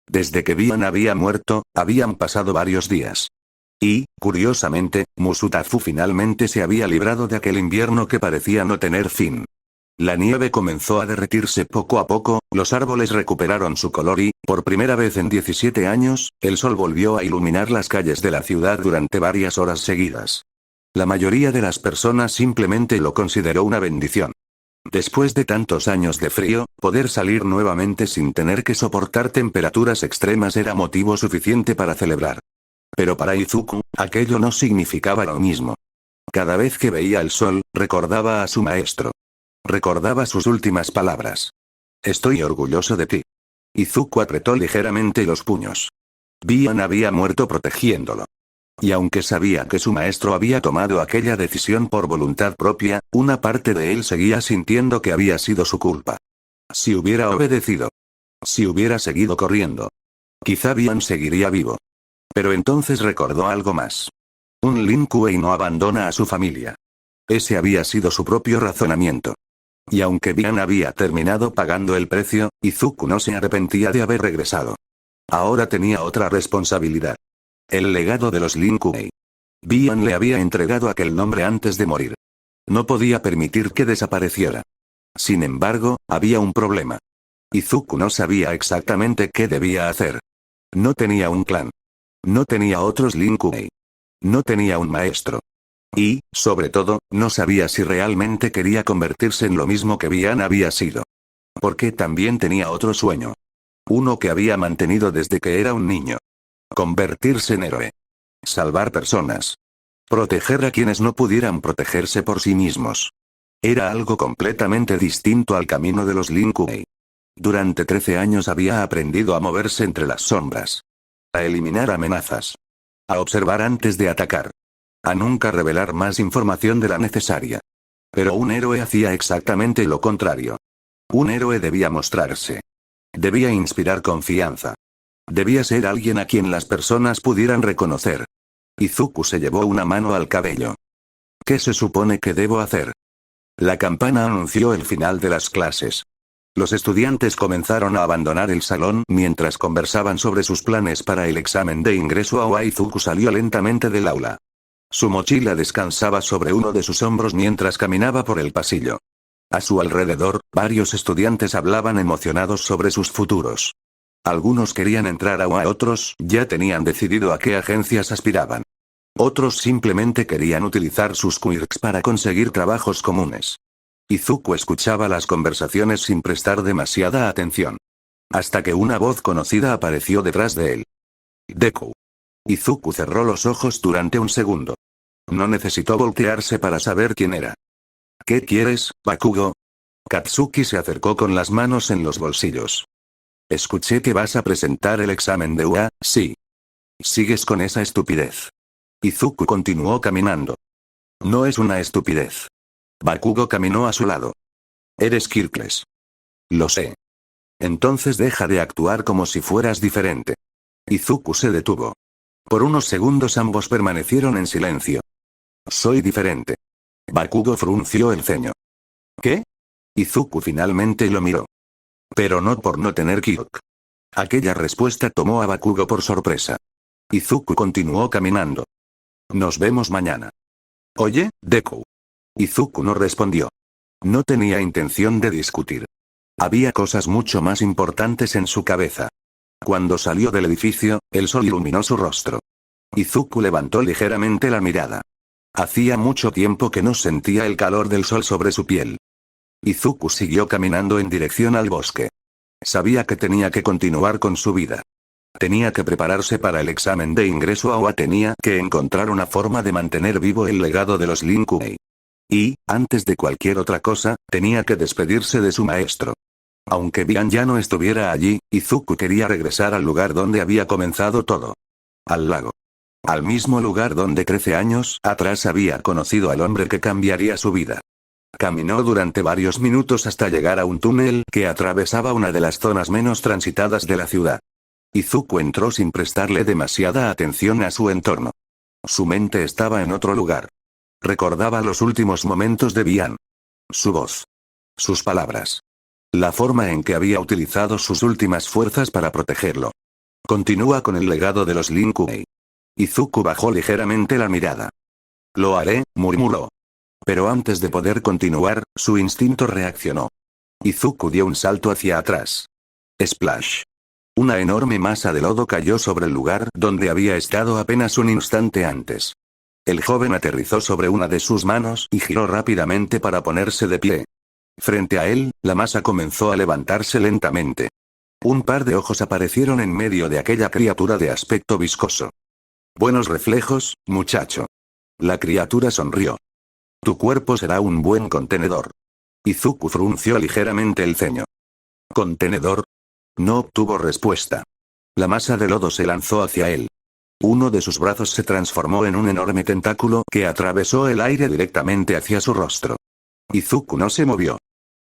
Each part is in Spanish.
Desde que Bian había muerto, habían pasado varios días. Y, curiosamente, Musutafu finalmente se había librado de aquel invierno que parecía no tener fin. La nieve comenzó a derretirse poco a poco, los árboles recuperaron su color y, por primera vez en 17 años, el sol volvió a iluminar las calles de la ciudad durante varias horas seguidas. La mayoría de las personas simplemente lo consideró una bendición. Después de tantos años de frío, poder salir nuevamente sin tener que soportar temperaturas extremas era motivo suficiente para celebrar. Pero para Izuku, aquello no significaba lo mismo. Cada vez que veía el sol, recordaba a su maestro. Recordaba sus últimas palabras. Estoy orgulloso de ti. Izuku apretó ligeramente los puños. Bian había muerto protegiéndolo. Y aunque sabía que su maestro había tomado aquella decisión por voluntad propia, una parte de él seguía sintiendo que había sido su culpa. Si hubiera obedecido. Si hubiera seguido corriendo. Quizá Bian seguiría vivo. Pero entonces recordó algo más. Un Lin Kuei no abandona a su familia. Ese había sido su propio razonamiento. Y aunque Bian había terminado pagando el precio, Izuku no se arrepentía de haber regresado. Ahora tenía otra responsabilidad. El legado de los Lin Kuei. Bian le había entregado aquel nombre antes de morir. No podía permitir que desapareciera. Sin embargo, había un problema. Izuku no sabía exactamente qué debía hacer. No tenía un clan. No tenía otros Lin Kuei. No tenía un maestro. Y, sobre todo, no sabía si realmente quería convertirse en lo mismo que Bian había sido. Porque también tenía otro sueño. Uno que había mantenido desde que era un niño. Convertirse en héroe. Salvar personas. Proteger a quienes no pudieran protegerse por sí mismos. Era algo completamente distinto al camino de los Lin Kuei. Durante 13 años había aprendido a moverse entre las sombras. A eliminar amenazas. A observar antes de atacar. A nunca revelar más información de la necesaria. Pero un héroe hacía exactamente lo contrario. Un héroe debía mostrarse. Debía inspirar confianza. Debía ser alguien a quien las personas pudieran reconocer. Izuku se llevó una mano al cabello. ¿Qué se supone que debo hacer? La campana anunció el final de las clases. Los estudiantes comenzaron a abandonar el salón mientras conversaban sobre sus planes para el examen de ingreso a Izuku salió lentamente del aula. Su mochila descansaba sobre uno de sus hombros mientras caminaba por el pasillo. A su alrededor, varios estudiantes hablaban emocionados sobre sus futuros. Algunos querían entrar a UA, otros ya tenían decidido a qué agencias aspiraban. Otros simplemente querían utilizar sus quirks para conseguir trabajos comunes. Izuku escuchaba las conversaciones sin prestar demasiada atención. Hasta que una voz conocida apareció detrás de él. Deku. Izuku cerró los ojos durante un segundo. No necesitó voltearse para saber quién era. ¿Qué quieres, Bakugo? Katsuki se acercó con las manos en los bolsillos. Escuché que vas a presentar el examen de UA, sí. ¿Sigues con esa estupidez? Izuku continuó caminando. No es una estupidez. Bakugo caminó a su lado. Eres Kirkles. Lo sé. Entonces deja de actuar como si fueras diferente. Izuku se detuvo. Por unos segundos ambos permanecieron en silencio. Soy diferente. Bakugo frunció el ceño. ¿Qué? Izuku finalmente lo miró. Pero no por no tener quirk. Aquella respuesta tomó a Bakugo por sorpresa. Izuku continuó caminando. Nos vemos mañana. Oye, Deku. Izuku no respondió. No tenía intención de discutir. Había cosas mucho más importantes en su cabeza. Cuando salió del edificio, el sol iluminó su rostro. Izuku levantó ligeramente la mirada. Hacía mucho tiempo que no sentía el calor del sol sobre su piel. Izuku siguió caminando en dirección al bosque. Sabía que tenía que continuar con su vida. Tenía que prepararse para el examen de ingreso a UA, tenía que encontrar una forma de mantener vivo el legado de los Lin Kuei. Y, antes de cualquier otra cosa, tenía que despedirse de su maestro. Aunque Bian ya no estuviera allí, Izuku quería regresar al lugar donde había comenzado todo. Al lago. Al mismo lugar donde 13 años atrás había conocido al hombre que cambiaría su vida. Caminó durante varios minutos hasta llegar a un túnel que atravesaba una de las zonas menos transitadas de la ciudad. Izuku entró sin prestarle demasiada atención a su entorno. Su mente estaba en otro lugar. Recordaba los últimos momentos de Bian. Su voz. Sus palabras. La forma en que había utilizado sus últimas fuerzas para protegerlo. Continúa con el legado de los Lin Kuei. Izuku bajó ligeramente la mirada. Lo haré, murmuró. Pero antes de poder continuar, su instinto reaccionó. Izuku dio un salto hacia atrás. Splash. Una enorme masa de lodo cayó sobre el lugar donde había estado apenas un instante antes. El joven aterrizó sobre una de sus manos y giró rápidamente para ponerse de pie. Frente a él, la masa comenzó a levantarse lentamente. Un par de ojos aparecieron en medio de aquella criatura de aspecto viscoso. Buenos reflejos, muchacho. La criatura sonrió. Tu cuerpo será un buen contenedor. Izuku frunció ligeramente el ceño. ¿Contenedor? No obtuvo respuesta. La masa de lodo se lanzó hacia él. Uno de sus brazos se transformó en un enorme tentáculo que atravesó el aire directamente hacia su rostro. Izuku no se movió.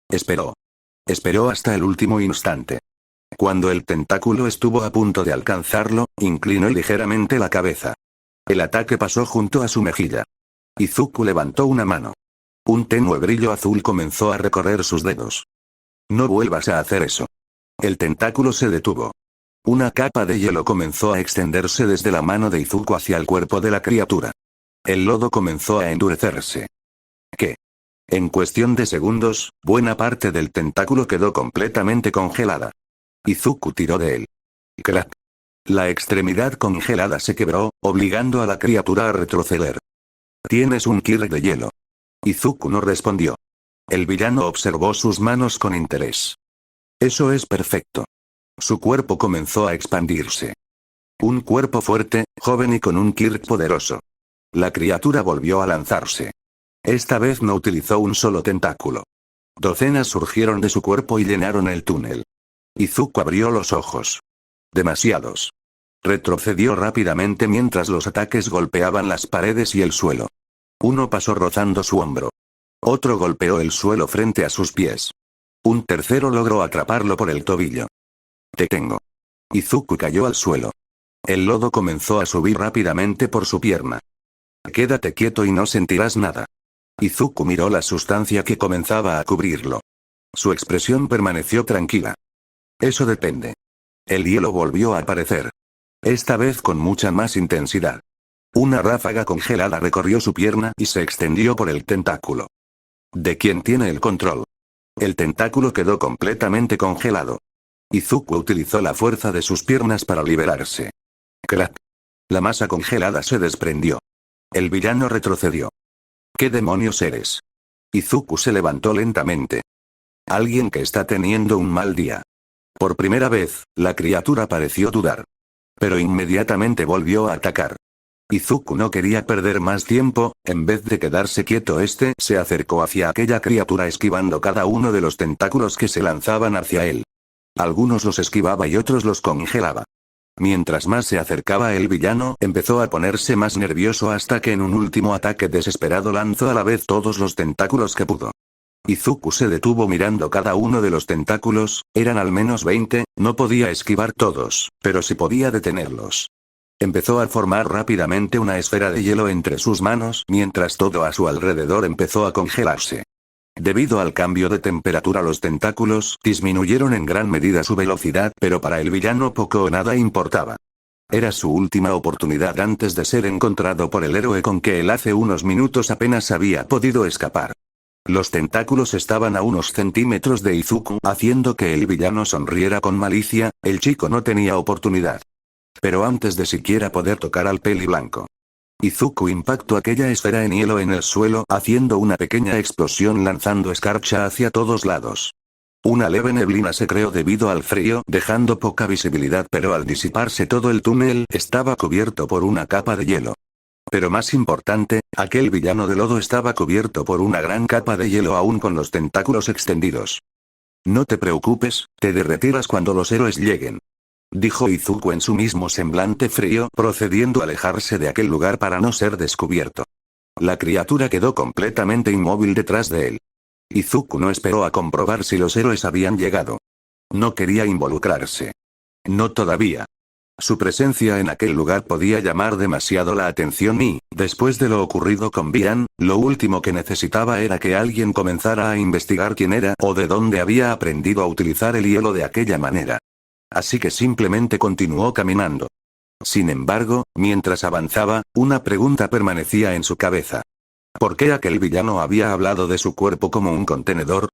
Esperó. Esperó hasta el último instante. Cuando el tentáculo estuvo a punto de alcanzarlo, inclinó ligeramente la cabeza. El ataque pasó junto a su mejilla. Izuku levantó una mano. Un tenue brillo azul comenzó a recorrer sus dedos. No vuelvas a hacer eso. El tentáculo se detuvo. Una capa de hielo comenzó a extenderse desde la mano de Izuku hacia el cuerpo de la criatura. El lodo comenzó a endurecerse. ¿Qué? En cuestión de segundos, buena parte del tentáculo quedó completamente congelada. Izuku tiró de él. Crack. La extremidad congelada se quebró, obligando a la criatura a retroceder. Tienes un kirk de hielo. Izuku no respondió. El villano observó sus manos con interés. Eso es perfecto. Su cuerpo comenzó a expandirse. Un cuerpo fuerte, joven y con un kirk poderoso. La criatura volvió a lanzarse. Esta vez no utilizó un solo tentáculo. Docenas surgieron de su cuerpo y llenaron el túnel. Izuku abrió los ojos. Demasiados. Retrocedió rápidamente mientras los ataques golpeaban las paredes y el suelo. Uno pasó rozando su hombro. Otro golpeó el suelo frente a sus pies. Un tercero logró atraparlo por el tobillo. Te tengo. Izuku cayó al suelo. El lodo comenzó a subir rápidamente por su pierna. Quédate quieto y no sentirás nada. Izuku miró la sustancia que comenzaba a cubrirlo. Su expresión permaneció tranquila. Eso depende. El hielo volvió a aparecer. Esta vez con mucha más intensidad. Una ráfaga congelada recorrió su pierna y se extendió por el tentáculo. ¿De quién tiene el control? El tentáculo quedó completamente congelado. Izuku utilizó la fuerza de sus piernas para liberarse. Crack. La masa congelada se desprendió. El villano retrocedió. ¿Qué demonios eres? Izuku se levantó lentamente. Alguien que está teniendo un mal día. Por primera vez, la criatura pareció dudar. Pero inmediatamente volvió a atacar. Izuku no quería perder más tiempo, en vez de quedarse quieto se acercó hacia aquella criatura esquivando cada uno de los tentáculos que se lanzaban hacia él. Algunos los esquivaba y otros los congelaba. Mientras más se acercaba el villano, empezó a ponerse más nervioso hasta que en un último ataque desesperado lanzó a la vez todos los tentáculos que pudo. Izuku se detuvo mirando cada uno de los tentáculos, eran al menos 20, no podía esquivar todos, pero sí podía detenerlos. Empezó a formar rápidamente una esfera de hielo entre sus manos mientras todo a su alrededor empezó a congelarse. Debido al cambio de temperatura los tentáculos disminuyeron en gran medida su velocidad, pero para el villano poco o nada importaba. Era su última oportunidad antes de ser encontrado por el héroe con que él hace unos minutos apenas había podido escapar. Los tentáculos estaban a unos centímetros de Izuku, haciendo que el villano sonriera con malicia, el chico no tenía oportunidad. Pero antes de siquiera poder tocar al peli blanco, Izuku impactó aquella esfera en hielo en el suelo haciendo una pequeña explosión lanzando escarcha hacia todos lados. Una leve neblina se creó debido al frío dejando poca visibilidad pero al disiparse todo el túnel estaba cubierto por una capa de hielo. Pero más importante, aquel villano de lodo estaba cubierto por una gran capa de hielo aún con los tentáculos extendidos. No te preocupes, te derretirás cuando los héroes lleguen. Dijo Izuku en su mismo semblante frío, procediendo a alejarse de aquel lugar para no ser descubierto. La criatura quedó completamente inmóvil detrás de él. Izuku no esperó a comprobar si los héroes habían llegado. No quería involucrarse. No todavía. Su presencia en aquel lugar podía llamar demasiado la atención y, después de lo ocurrido con Bian, lo último que necesitaba era que alguien comenzara a investigar quién era o de dónde había aprendido a utilizar el hielo de aquella manera. Así que simplemente continuó caminando. Sin embargo, mientras avanzaba, una pregunta permanecía en su cabeza. ¿Por qué aquel villano había hablado de su cuerpo como un contenedor?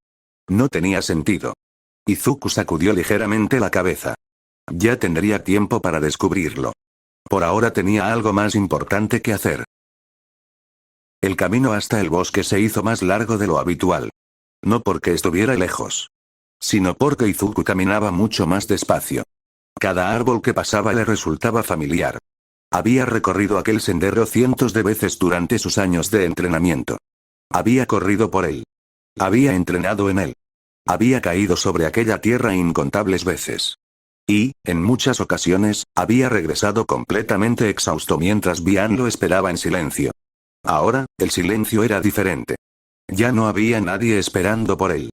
No tenía sentido. Izuku sacudió ligeramente la cabeza. Ya tendría tiempo para descubrirlo. Por ahora tenía algo más importante que hacer. El camino hasta el bosque se hizo más largo de lo habitual. No porque estuviera lejos, sino porque Izuku caminaba mucho más despacio. Cada árbol que pasaba le resultaba familiar. Había recorrido aquel sendero cientos de veces durante sus años de entrenamiento. Había corrido por él. Había entrenado en él. Había caído sobre aquella tierra incontables veces. Y, en muchas ocasiones, había regresado completamente exhausto mientras Bian lo esperaba en silencio. Ahora, el silencio era diferente. Ya no había nadie esperando por él.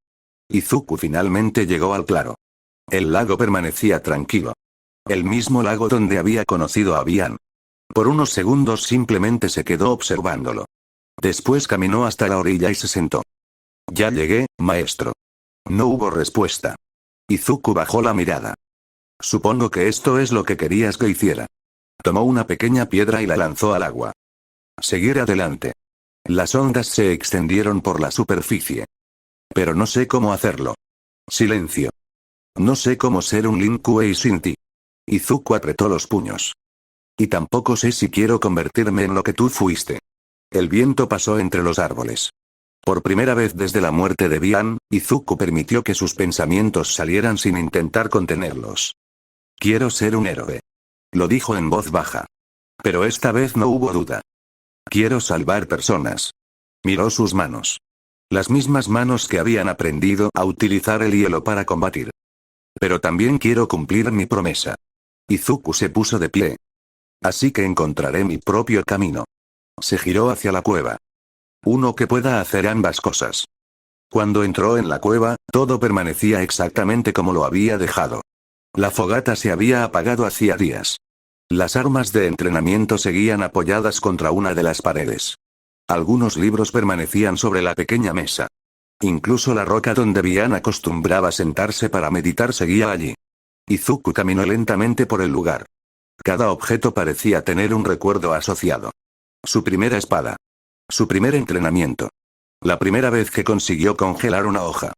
Izuku finalmente llegó al claro. El lago permanecía tranquilo. El mismo lago donde había conocido a Bian. Por unos segundos simplemente se quedó observándolo. Después caminó hasta la orilla y se sentó. Ya llegué, maestro. No hubo respuesta. Izuku bajó la mirada. Supongo que esto es lo que querías que hiciera. Tomó una pequeña piedra y la lanzó al agua. Seguir adelante. Las ondas se extendieron por la superficie. Pero no sé cómo hacerlo. Silencio. No sé cómo ser un Lin Kuei sin ti. Izuku apretó los puños. Y tampoco sé si quiero convertirme en lo que tú fuiste. El viento pasó entre los árboles. Por primera vez desde la muerte de Bian, Izuku permitió que sus pensamientos salieran sin intentar contenerlos. Quiero ser un héroe. Lo dijo en voz baja. Pero esta vez no hubo duda. Quiero salvar personas. Miró sus manos. Las mismas manos que habían aprendido a utilizar el hielo para combatir. Pero también quiero cumplir mi promesa. Izuku se puso de pie. Así que encontraré mi propio camino. Se giró hacia la cueva. Uno que pueda hacer ambas cosas. Cuando entró en la cueva, todo permanecía exactamente como lo había dejado. La fogata se había apagado hacía días. Las armas de entrenamiento seguían apoyadas contra una de las paredes. Algunos libros permanecían sobre la pequeña mesa. Incluso la roca donde Bian acostumbraba sentarse para meditar seguía allí. Izuku caminó lentamente por el lugar. Cada objeto parecía tener un recuerdo asociado. Su primera espada. Su primer entrenamiento. La primera vez que consiguió congelar una hoja.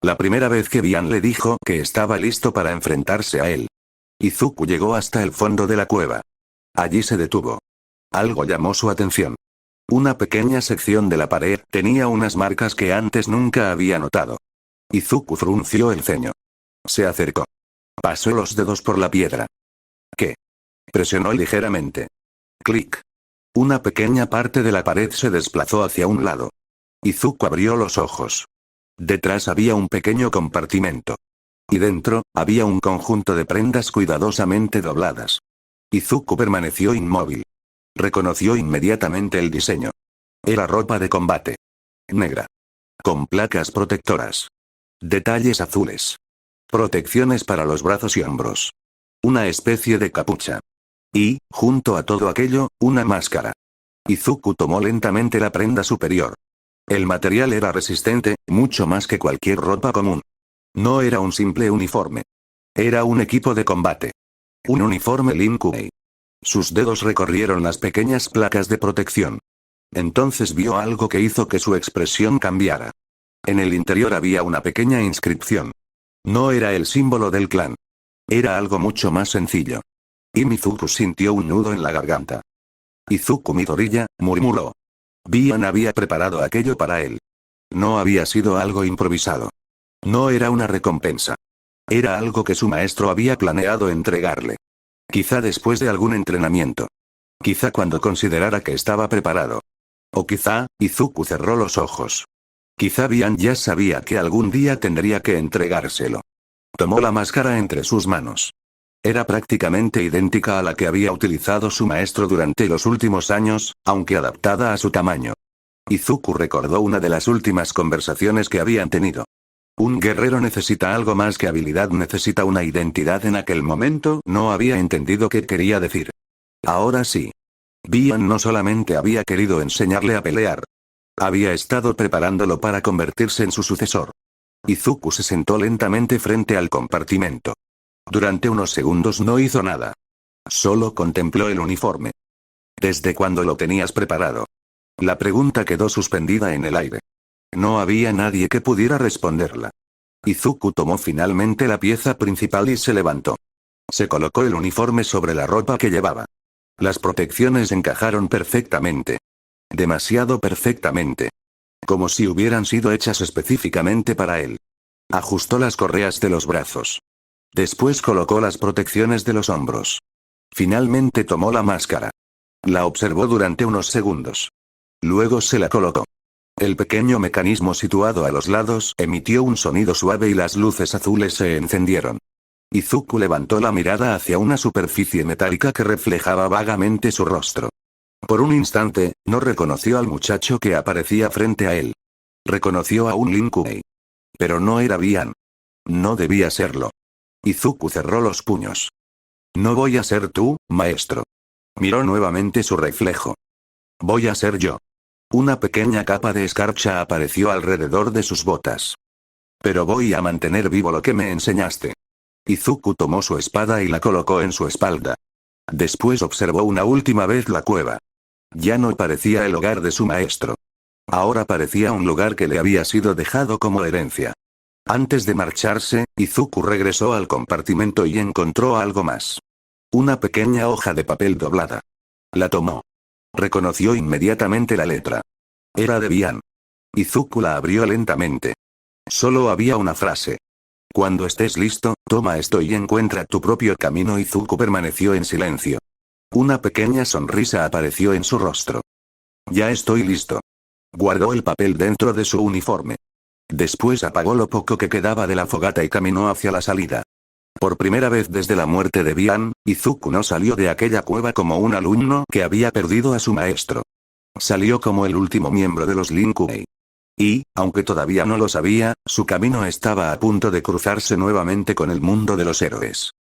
La primera vez que Bian le dijo que estaba listo para enfrentarse a él. Izuku llegó hasta el fondo de la cueva. Allí se detuvo. Algo llamó su atención. Una pequeña sección de la pared tenía unas marcas que antes nunca había notado. Izuku frunció el ceño. Se acercó. Pasó los dedos por la piedra. ¿Qué? Presionó ligeramente. Clic. Una pequeña parte de la pared se desplazó hacia un lado. Izuku abrió los ojos. Detrás había un pequeño compartimento. Y dentro, había un conjunto de prendas cuidadosamente dobladas. Izuku permaneció inmóvil. Reconoció inmediatamente el diseño. Era ropa de combate. Negra. Con placas protectoras. Detalles azules. Protecciones para los brazos y hombros. Una especie de capucha. Y, junto a todo aquello, una máscara. Izuku tomó lentamente la prenda superior. El material era resistente, mucho más que cualquier ropa común. No era un simple uniforme. Era un equipo de combate. Un uniforme Lin Kuei. Sus dedos recorrieron las pequeñas placas de protección. Entonces vio algo que hizo que su expresión cambiara. En el interior había una pequeña inscripción. No era el símbolo del clan. Era algo mucho más sencillo. Y Izuku sintió un nudo en la garganta. Izuku Midoriya, murmuró. Bian había preparado aquello para él. No había sido algo improvisado. No era una recompensa. Era algo que su maestro había planeado entregarle. Quizá después de algún entrenamiento. Quizá cuando considerara que estaba preparado. O quizá, Izuku cerró los ojos. Quizá Bian ya sabía que algún día tendría que entregárselo. Tomó la máscara entre sus manos. Era prácticamente idéntica a la que había utilizado su maestro durante los últimos años, aunque adaptada a su tamaño. Izuku recordó una de las últimas conversaciones que habían tenido. Un guerrero necesita algo más que habilidad, necesita una identidad. En aquel momento no había entendido qué quería decir. Ahora sí. Bian no solamente había querido enseñarle a pelear. Había estado preparándolo para convertirse en su sucesor. Izuku se sentó lentamente frente al compartimento. Durante unos segundos no hizo nada. Solo contempló el uniforme. ¿Desde cuándo lo tenías preparado? La pregunta quedó suspendida en el aire. No había nadie que pudiera responderla. Izuku tomó finalmente la pieza principal y se levantó. Se colocó el uniforme sobre la ropa que llevaba. Las protecciones encajaron perfectamente. Demasiado perfectamente. Como si hubieran sido hechas específicamente para él. Ajustó las correas de los brazos. Después colocó las protecciones de los hombros. Finalmente tomó la máscara. La observó durante unos segundos. Luego se la colocó. El pequeño mecanismo situado a los lados emitió un sonido suave y las luces azules se encendieron. Izuku levantó la mirada hacia una superficie metálica que reflejaba vagamente su rostro. Por un instante, no reconoció al muchacho que aparecía frente a él. Reconoció a un Lin Kuei. Pero no era Bian. No debía serlo. Izuku cerró los puños. No voy a ser tú, maestro. Miró nuevamente su reflejo. Voy a ser yo. Una pequeña capa de escarcha apareció alrededor de sus botas. Pero voy a mantener vivo lo que me enseñaste. Izuku tomó su espada y la colocó en su espalda. Después observó una última vez la cueva. Ya no parecía el hogar de su maestro. Ahora parecía un lugar que le había sido dejado como herencia. Antes de marcharse, Izuku regresó al compartimento y encontró algo más. Una pequeña hoja de papel doblada. La tomó. Reconoció inmediatamente la letra. Era de Bian. Izuku la abrió lentamente. Solo había una frase. Cuando estés listo, toma esto y encuentra tu propio camino. Izuku permaneció en silencio. Una pequeña sonrisa apareció en su rostro. Ya estoy listo. Guardó el papel dentro de su uniforme. Después apagó lo poco que quedaba de la fogata y caminó hacia la salida. Por primera vez desde la muerte de Bian, Izuku no salió de aquella cueva como un alumno que había perdido a su maestro. Salió como el último miembro de los Lin Kuei. Y, aunque todavía no lo sabía, su camino estaba a punto de cruzarse nuevamente con el mundo de los héroes.